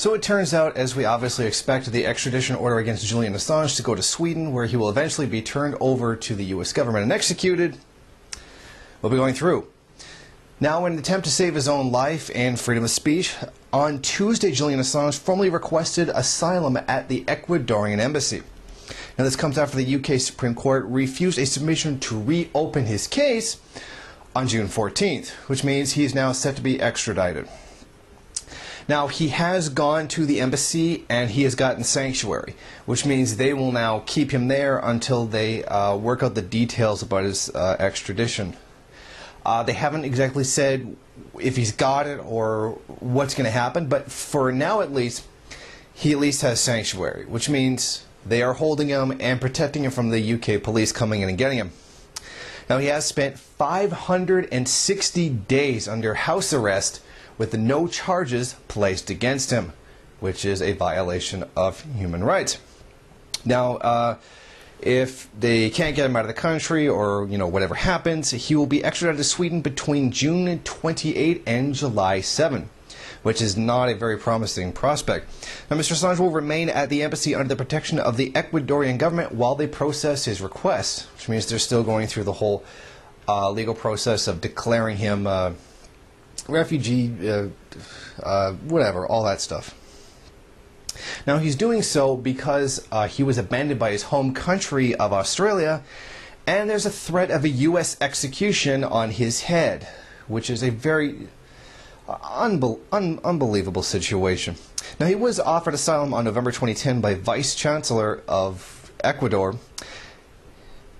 So it turns out, as we obviously expect, the extradition order against Julian Assange to go to Sweden, where he will eventually be turned over to the U.S. government and executed, will be going through. Now, in an attempt to save his own life and freedom of speech, on Tuesday, Julian Assange formally requested asylum at the Ecuadorian embassy. Now, this comes after the UK Supreme Court refused a submission to reopen his case on June 14th, which means he is now set to be extradited. Now, he has gone to the embassy and he has gotten sanctuary, which means they will now keep him there until they work out the details about his extradition. They haven't exactly said if he's got it or what's going to happen, but for now at least, he at least has sanctuary, which means they are holding him and protecting him from the UK police coming in and getting him. Now, he has spent 560 days under house arrest with no charges placed against him, which is a violation of human rights. Now, if they can't get him out of the country or, whatever happens, he will be extradited to Sweden between June 28 and July 7, which is not a very promising prospect. Now, Mr. Assange will remain at the embassy under the protection of the Ecuadorian government while they process his request, which means they're still going through the whole legal process of declaring him refugee, whatever, all that stuff. Now, he's doing so because he was abandoned by his home country of Australia, and there's a threat of a U.S. execution on his head, which is a very unbelievable situation. Now, he was offered asylum on November 2010 by Vice Chancellor of Ecuador,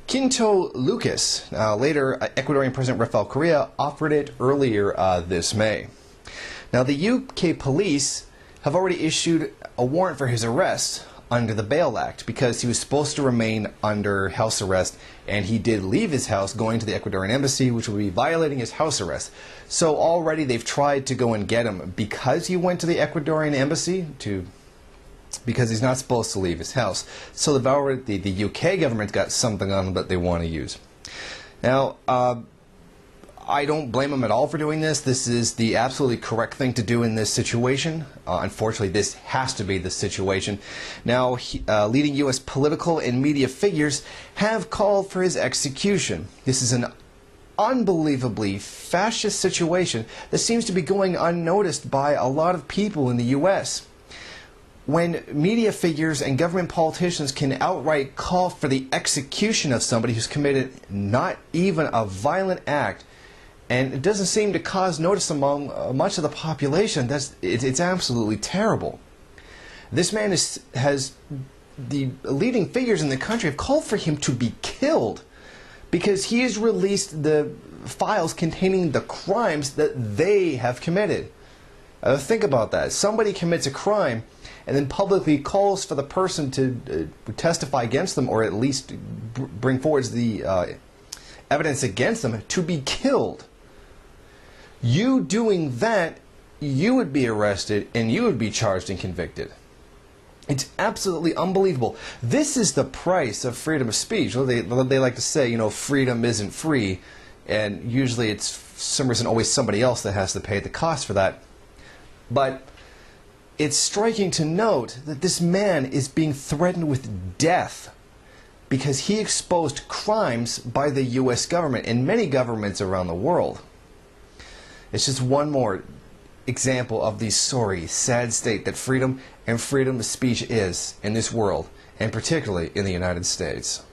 Quinto Lucas. Later, Ecuadorian President Rafael Correa offered it earlier this May. Now, the UK police have already issued a warrant for his arrest under the Bail Act because he was supposed to remain under house arrest, and he did leave his house going to the Ecuadorian embassy, which would be violating his house arrest. So already they've tried to go and get him because he went to the Ecuadorian embassy because he's not supposed to leave his house. So the UK government got something on him that they want to use. Now, I don't blame him at all for doing this. This is the absolutely correct thing to do in this situation. Unfortunately, this has to be the situation. Now, leading U.S. political and media figures have called for his execution. This is an unbelievably fascist situation that seems to be going unnoticed by a lot of people in the U.S. When media figures and government politicians can outright call for the execution of somebody who's committed not even a violent act, and it doesn't seem to cause notice among much of the population, it's absolutely terrible. This man has the leading figures in the country have called for him to be killed because he has released the files containing the crimes that they have committed. Think about that. Somebody commits a crime and then publicly calls for the person to testify against them, or at least bring forward the evidence against them, to be killed. You doing that, you would be arrested and you would be charged and convicted. It's absolutely unbelievable. This is the price of freedom of speech. Well, they like to say, freedom isn't free, and usually it's for some reason always somebody else that has to pay the cost for that. But it's striking to note that this man is being threatened with death because he exposed crimes by the U.S. government and many governments around the world. It's just one more example of the sorry, sad state that freedom and freedom of speech is in this world, and particularly in the United States.